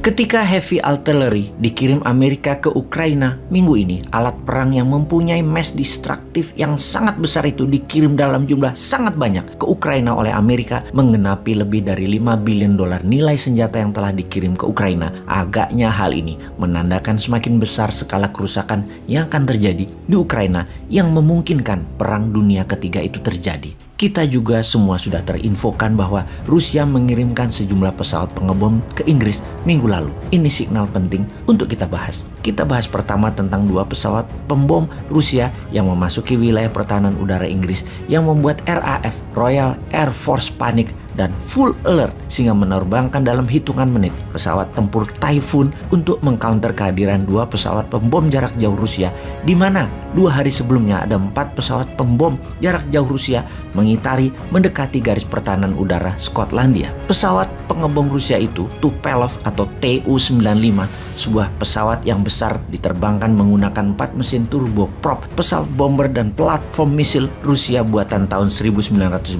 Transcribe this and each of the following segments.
Ketika heavy artillery dikirim Amerika ke Ukraina minggu ini, alat perang yang mempunyai mass destructive yang sangat besar itu dikirim dalam jumlah sangat banyak ke Ukraina oleh Amerika, menggenapi lebih dari $5 billion nilai senjata yang telah dikirim ke Ukraina. Agaknya hal ini menandakan semakin besar skala kerusakan yang akan terjadi di Ukraina yang memungkinkan perang dunia ketiga itu terjadi. Kita juga semua sudah terinfokan bahwa Rusia mengirimkan sejumlah pesawat pengebom ke Inggris minggu lalu. Ini signal penting untuk kita bahas. Kita bahas pertama tentang 2 pesawat pembom Rusia yang memasuki wilayah pertahanan udara Inggris yang membuat RAF Royal Air Force panik dan full alert sehingga menerbangkan dalam hitungan menit pesawat tempur Typhoon untuk mengcounter kehadiran 2 pesawat pembom jarak jauh Rusia, di mana 2 hari sebelumnya ada 4 pesawat pembom jarak jauh Rusia mendekati garis pertahanan udara Skotlandia. Pesawat pengebom Rusia itu Tupelov atau Tu-95, sebuah pesawat yang besar diterbangkan menggunakan 4 mesin turboprop, pesawat bomber dan platform misil Rusia buatan tahun 1952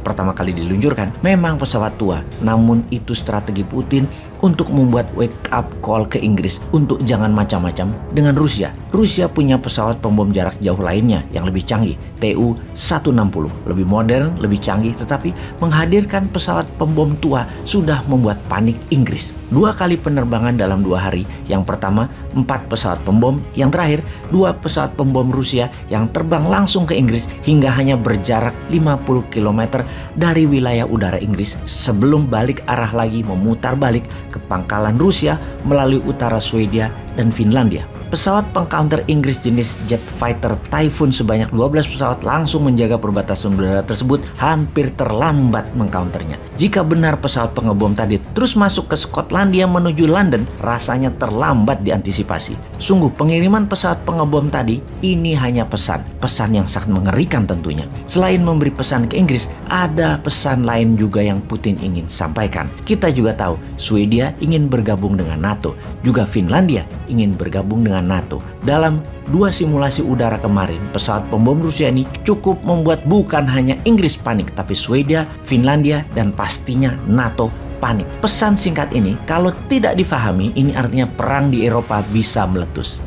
pertama kali diluncurkan. Memang pesawat tua, namun itu strategi Putin untuk membuat wake up call ke Inggris untuk jangan macam-macam dengan Rusia. Rusia punya pesawat pembom jarak jauh lainnya yang lebih canggih, Tu-160, lebih modern, lebih canggih, tetapi menghadirkan pesawat pembom tua sudah membuat panik Inggris. 2 kali penerbangan dalam 2 hari. Yang pertama 4 pesawat pembom, yang terakhir 2 pesawat pembom Rusia yang terbang langsung ke Inggris hingga hanya berjarak 50 km dari wilayah udara Inggris sebelum balik arah lagi memutar balik ke pangkalan Rusia melalui utara Swedia dan Finlandia. Pesawat pengcounter Inggris jenis jet fighter Typhoon sebanyak 12 pesawat langsung menjaga perbatasan udara tersebut, hampir terlambat mengcounternya. Jika benar pesawat pengebom tadi terus masuk ke Skotlandia menuju London, rasanya terlambat diantisipasi. Sungguh pengiriman pesawat pengebom tadi ini hanya pesan yang sangat mengerikan tentunya. Selain memberi pesan ke Inggris, ada pesan lain juga yang Putin ingin sampaikan. Kita juga tahu Swedia ingin bergabung dengan NATO, juga Finlandia ingin bergabung dengan NATO. Dalam 2 simulasi udara kemarin, pesawat pembom Rusia ini cukup membuat bukan hanya Inggris panik, tapi Swedia, Finlandia, dan pastinya NATO panik. Pesan singkat ini kalau tidak difahami, ini artinya perang di Eropa bisa meletus.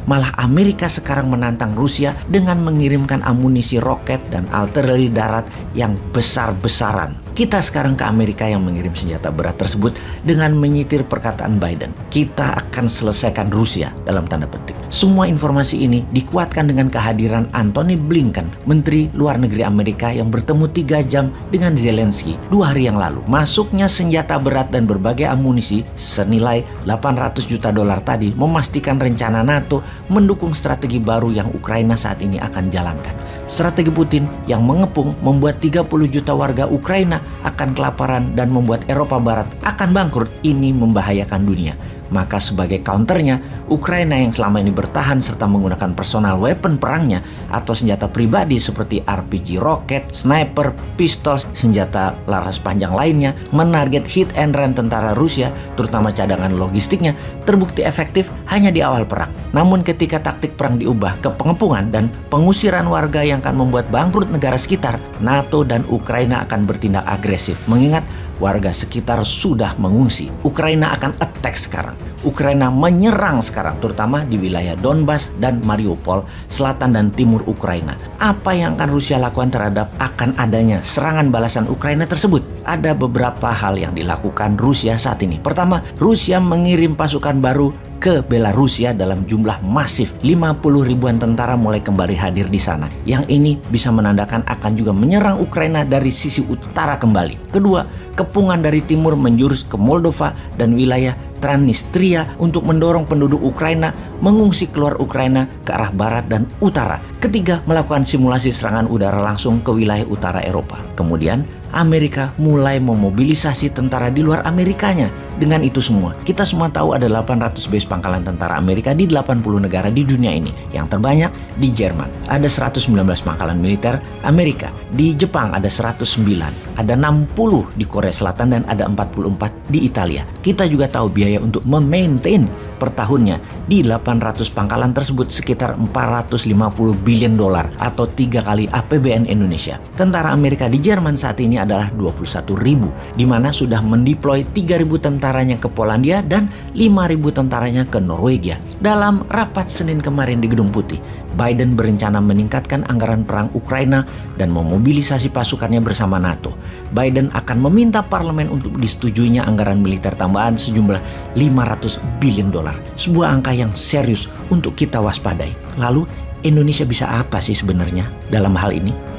Malah Amerika sekarang menantang Rusia dengan mengirimkan amunisi roket dan artileri darat yang besar-besaran. Kita sekarang ke Amerika yang mengirim senjata berat tersebut dengan menyitir perkataan Biden. Kita akan selesaikan Rusia dalam tanda petik. Semua informasi ini dikuatkan dengan kehadiran Antony Blinken, Menteri Luar Negeri Amerika yang bertemu 3 jam dengan Zelensky 2 hari yang lalu. Masuknya senjata berat dan berbagai amunisi senilai $800 juta tadi memastikan rencana NATO mendukung strategi baru yang Ukraina saat ini akan jalankan. Strategi Putin yang mengepung membuat 30 juta warga Ukraina akan kelaparan dan membuat Eropa Barat akan bangkrut. Ini membahayakan dunia. Maka sebagai counternya, Ukraina yang selama ini bertahan serta menggunakan personal weapon perangnya atau senjata pribadi seperti RPG roket, sniper, pistol, senjata laras panjang lainnya, menarget hit and run tentara Rusia, terutama cadangan logistiknya, terbukti efektif hanya di awal perang. Namun ketika taktik perang diubah ke pengepungan dan pengusiran warga yang akan membuat bangkrut negara sekitar, NATO dan Ukraina akan bertindak agresif, mengingat warga sekitar sudah mengungsi. Ukraina akan attack sekarang. Ukraina menyerang sekarang, terutama di wilayah Donbas dan Mariupol, selatan dan timur Ukraina. Apa yang akan Rusia lakukan terhadap akan adanya serangan balasan Ukraina tersebut? Ada beberapa hal yang dilakukan Rusia saat ini. Pertama, Rusia mengirim pasukan baru ke Belarusia dalam jumlah masif. 50 ribuan tentara mulai kembali hadir di sana. Yang ini bisa menandakan akan juga menyerang Ukraina dari sisi utara kembali. Kedua, kepungan dari timur menjurus ke Moldova dan wilayah Transnistria untuk mendorong penduduk Ukraina mengungsi keluar Ukraina ke arah barat dan utara. Ketiga, melakukan simulasi serangan udara langsung ke wilayah utara Eropa. Kemudian, Amerika mulai memobilisasi tentara di luar Amerikanya. Dengan itu semua, kita semua tahu ada 800 base pangkalan tentara Amerika di 80 negara di dunia ini. Yang terbanyak di Jerman, ada 119 pangkalan militer Amerika. Di Jepang ada 109, ada 60 di Korea Selatan dan ada 44 di Italia. Kita juga tahu biaya untuk memaintain per tahunnya di 800 pangkalan tersebut sekitar $450 billion atau 3 kali APBN Indonesia. Tentara Amerika di Jerman saat ini adalah 21.000, di mana sudah mendeploy 3.000 tentara tentaranya ke Polandia dan 5.000 tentaranya ke Norwegia. Dalam rapat Senin kemarin di Gedung Putih, Biden berencana meningkatkan anggaran perang Ukraina dan memobilisasi pasukannya bersama NATO. Biden akan meminta parlemen untuk disetujuinya anggaran militer tambahan sejumlah 500 billion dolar. Sebuah angka yang serius untuk kita waspadai. Lalu Indonesia bisa apa sih sebenarnya dalam hal ini?